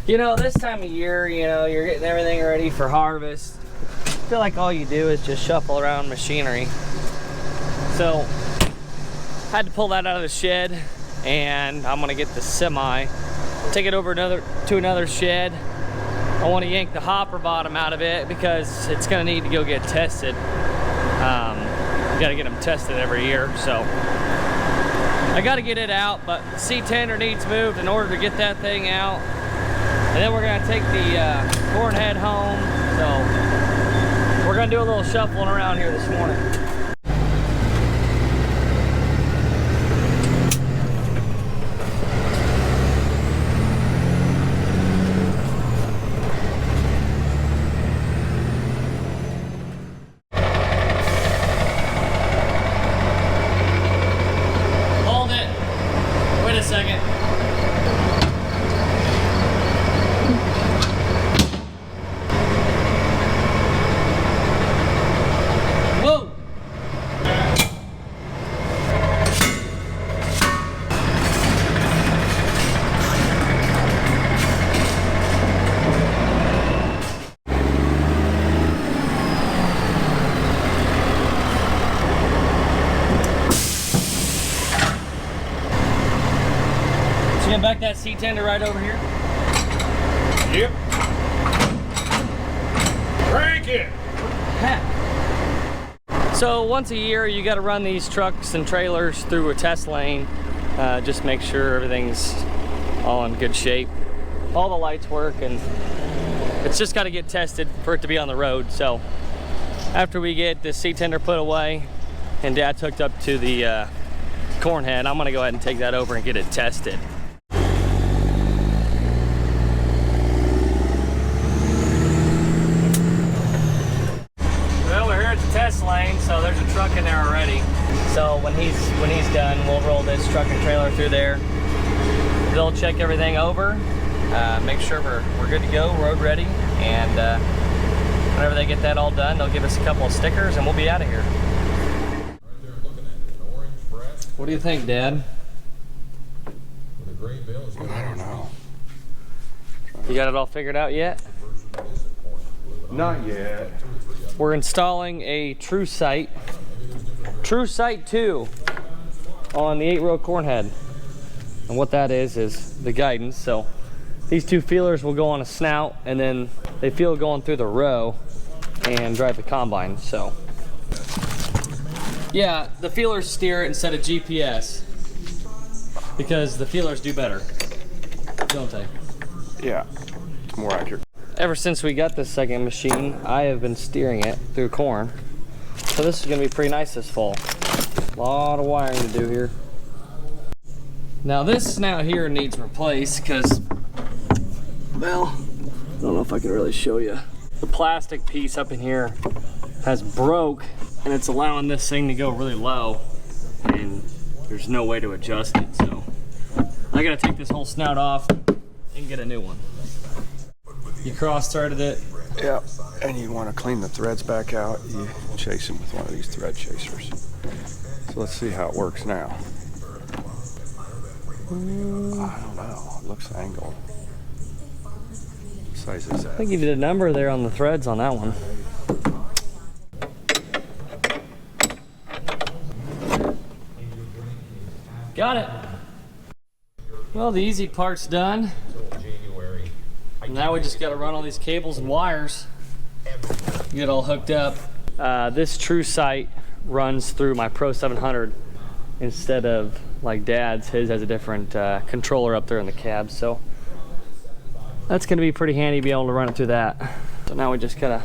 You know, this time of year, you know, you're getting everything ready for harvest. I feel like all you do is just shuffle around machinery. So, had to pull that out of the shed, and I'm gonna get the semi, take it over to another shed. I want to yank the hopper bottom out of it because it's gonna need to go get tested. You gotta get them tested every year, so I gotta get it out, but the seat tender needs moved in order to get that thing out. And then we're gonna take the corn head home. So we're gonna do a little shuffling around here this morning. Hold it. Wait a second. Back that seat tender right over here. Yep. Crank it. So once a year, you got to run these trucks and trailers through a test lane. Just make sure everything's all in good shape. All the lights work, and it's just got to get tested for it to be on the road. So after we get the seat tender put away and Dad's hooked up to the corn head, I'm gonna go ahead and take that over and get it tested. Test lane, so there's a truck in there already. So when he's done, we'll roll this truck and trailer through there. They'll check everything over, make sure we're good to go, road ready, and whenever they get that all done, they'll give us a couple of stickers and we'll be out of here. What do you think, Dad? I don't know. You got it all figured out yet? Not yet. We're installing a True Sight 2 on the 8-row corn head. And what that is the guidance. So these two feelers will go on a snout, and then they feel going through the row and drive the combine. So yeah, the feelers steer it instead of GPS because the feelers do better, don't they? Yeah, it's more accurate. Ever since we got this second machine, I have been steering it through corn. So this is gonna be pretty nice this fall. A lot of wiring to do here. Now this snout here needs replaced because, well, I don't know if I can really show you. The plastic piece up in here has broke, and it's allowing this thing to go really low, and there's no way to adjust it. So I gotta take this whole snout off and get a new one. You cross-threaded it. Yeah, and you want to clean the threads back out, you chase them with one of these thread chasers. So let's see how it works now. I don't know, it looks angled. What size is that? I think you did a number there on the threads on that one. Got it. Well, the easy part's done. Now we just got to run all these cables and wires, get it all hooked up. This True Sight runs through my Pro 700 instead of like Dad's. His has a different controller up there in the cab, so that's going to be pretty handy to be able to run it through that. So now we just got to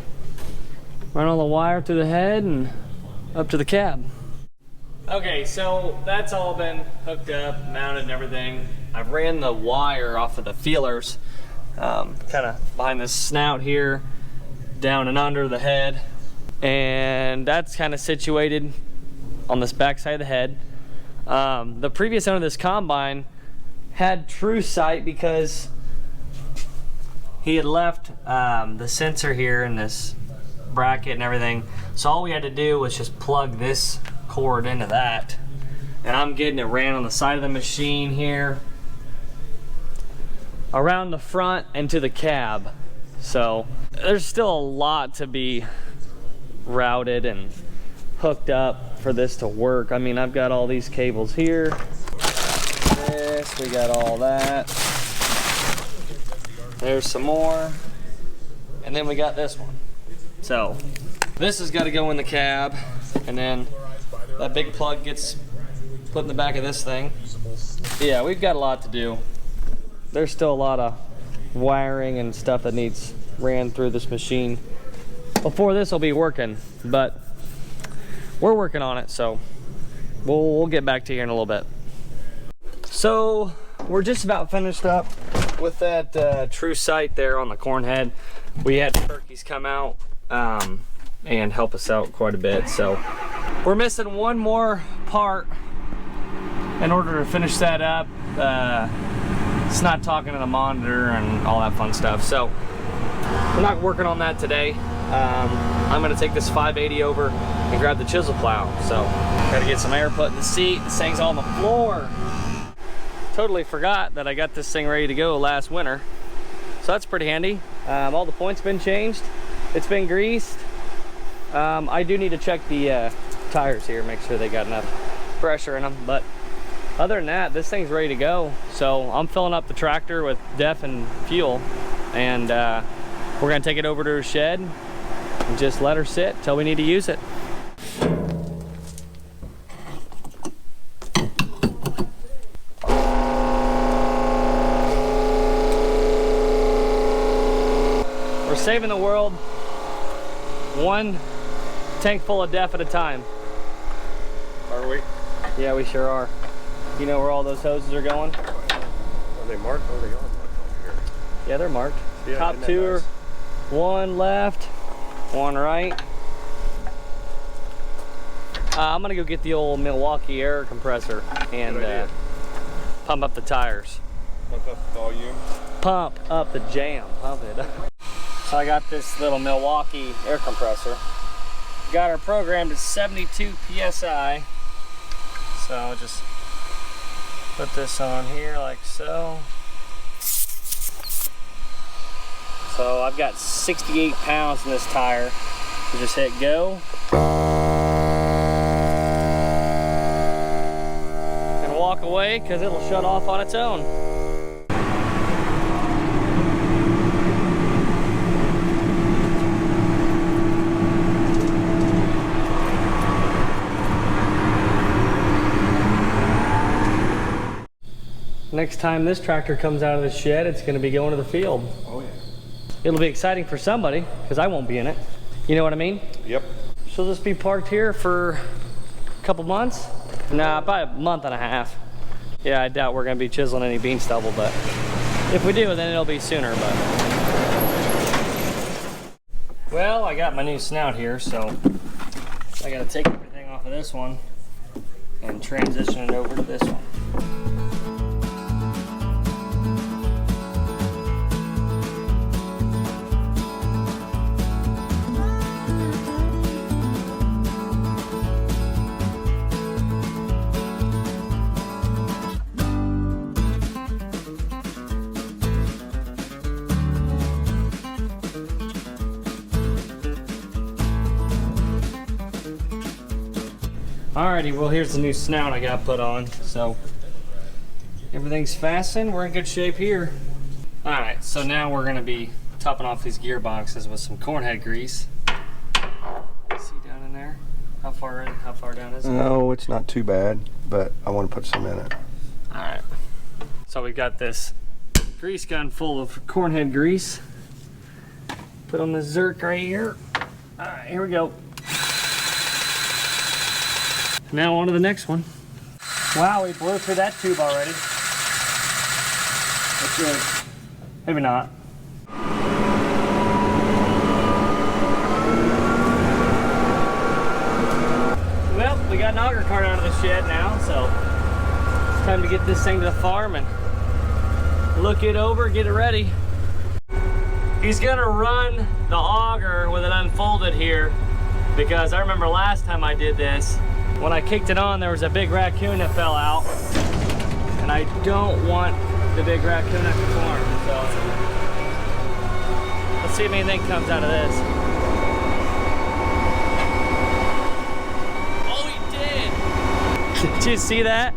run all the wire through the head and up to the cab. Okay, so that's all been hooked up, mounted and everything. I've ran the wire off of the feelers kind of behind this snout here, down and under the head, and that's kind of situated on this back side of the head. The previous owner of this combine had True Sight because he had left the sensor here in this bracket and everything, so all we had to do was just plug this cord into that, and I'm getting it ran on the side of the machine here. around the front and to the cab. So there's still a lot to be routed and hooked up for this to work. I mean, I've got all these cables here. This, we got all that. There's some more. And then we got this one. So this has got to go in the cab, and then that big plug gets put in the back of this thing. Yeah, we've got a lot to do. There's still a lot of wiring and stuff that needs ran through this machine before this will be working, but we're working on it, so we'll get back to you in a little bit. So we're just about finished up with that true sight there on the corn head. We had turkeys come out and help us out quite a bit, so we're missing one more part in order to finish that up. It's not talking to the monitor and all that fun stuff, so we're not working on that today. I'm gonna take this 580 over and grab the chisel plow. So gotta get some air put in the seat. This thing's on the floor. Totally forgot that I got this thing ready to go last winter, so that's pretty handy. All the points been changed. It's been greased. I do need to check the tires here, make sure they got enough pressure in them, but other than that, this thing's ready to go. So I'm filling up the tractor with DEF and fuel, and we're gonna take it over to her shed and just let her sit till we need to use it. We're saving the world one tank full of DEF at a time. Are we? Yeah, we sure are. You know where all those hoses are going? Are they marked? Oh, they are marked on here. Yeah, they're marked. Yeah, top two are nice? one left, one right. I'm gonna go get the old Milwaukee air compressor and pump up the tires. Pump up the volume. Pump up the jam, pump it up. So I got this little Milwaukee air compressor. Got her programmed at 72 PSI. So I'll just put this on here like so. So I've got 68 pounds in this tire. So just hit go. And walk away because it'll shut off on its own. Next time this tractor comes out of the shed, it's going to be going to the field. Oh yeah. It'll be exciting for somebody, because I won't be in it. You know what I mean? Yep. She'll just be parked here for a couple months. Nah, probably a month and a half. Yeah, I doubt we're going to be chiseling any bean stubble, but if we do, then it'll be sooner. But well, I got my new snout here, so I got to take everything off of this one and transition it over to this one. Alrighty, well here's the new snout I got put on. So everything's fastened, we're in good shape here. Alright, so now we're gonna be topping off these gearboxes with some cornhead grease. See down in there? How far down is it? No, it's not too bad, but I want to put some in it. Alright. So we've got this grease gun full of cornhead grease. Put on the Zerk right here. Alright, here we go. Now on to the next one. Wow, we blew through that tube already. That's good. Maybe not. Well, we got an auger cart out of the shed now, so it's time to get this thing to the farm and look it over, get it ready. He's gonna run the auger with it unfolded here because I remember last time I did this, when I kicked it on, there was a big raccoon that fell out, and I don't want the big raccoon at the farm. so let's see if anything comes out of this. Oh, he did! Did you see that?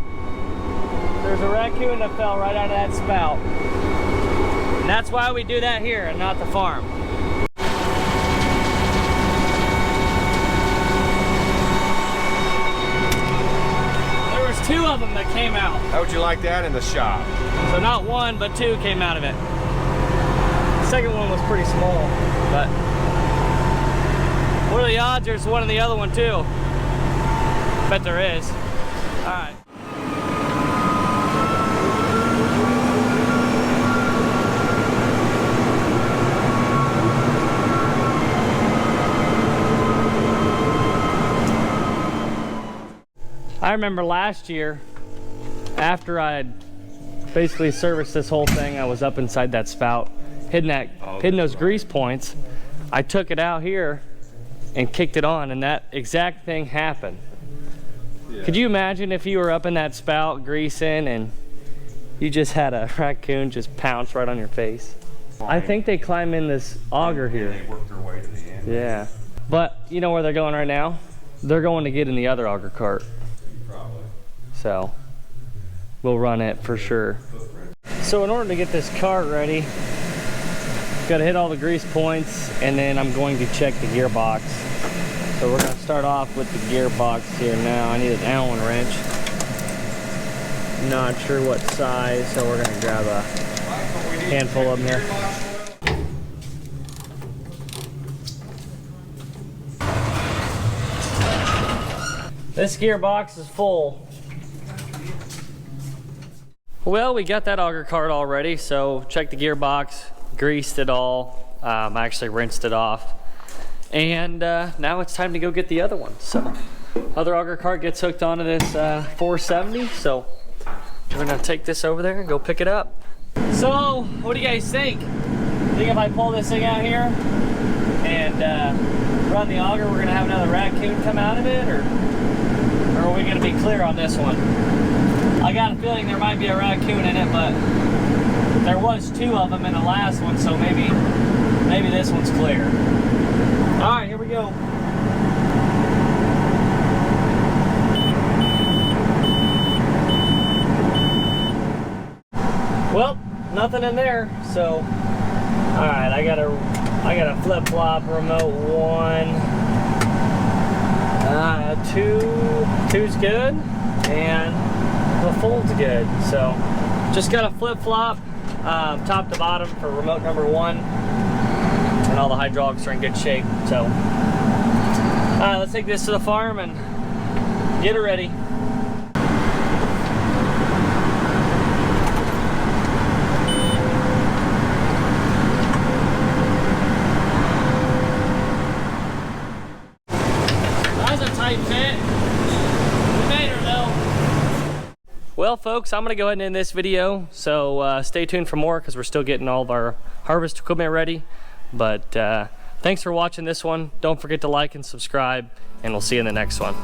There's a raccoon that fell right out of that spout. And that's why we do that here and not the farm. There was 2 of them that came out. How would you like that in the shop? So not 1, but 2 came out of it. The second one was pretty small, but what are the odds there's one in the other one too? Bet there is. All right. I remember last year, after I had basically serviced this whole thing, I was up inside that spout, hitting those grease points. I took it out here and kicked it on, and that exact thing happened. Yeah. Could you imagine if you were up in that spout greasing and you just had a raccoon just pounce right on your face? I think they climb in this auger here. They work their way to the end. Yeah. But you know where they're going right now? They're going to get in the other auger cart. Probably. So we'll run it for sure. So in order to get this cart ready, got to hit all the grease points, and then I'm going to check the gearbox. So we're going to start off with the gearbox here now. I need an Allen wrench. Not sure what size, so we're going to grab a handful of them here. This gearbox is full. Well, we got that auger cart all ready, so checked the gearbox, greased it all, actually rinsed it off, and now it's time to go get the other one. So, other auger cart gets hooked onto this 470, so we're gonna take this over there and go pick it up. So, what do you guys think? Think if I pull this thing out here and run the auger, we're gonna have another raccoon come out of it, or are we gonna be clear on this one? I got a feeling there might be a raccoon in it, but there was 2 of them in the last one, so maybe this one's clear. All right, here we go. Well, nothing in there, so all right, I got a flip-flop remote 1. 2's good, and the fold's good. So just got a flip-flop top to bottom for remote number 1, and all the hydraulics are in good shape. So let's take this to the farm and get it ready. Well, folks, I'm gonna go ahead and end this video, so stay tuned for more because we're still getting all of our harvest equipment ready. But thanks for watching this one. Don't forget to like and subscribe, and we'll see you in the next one.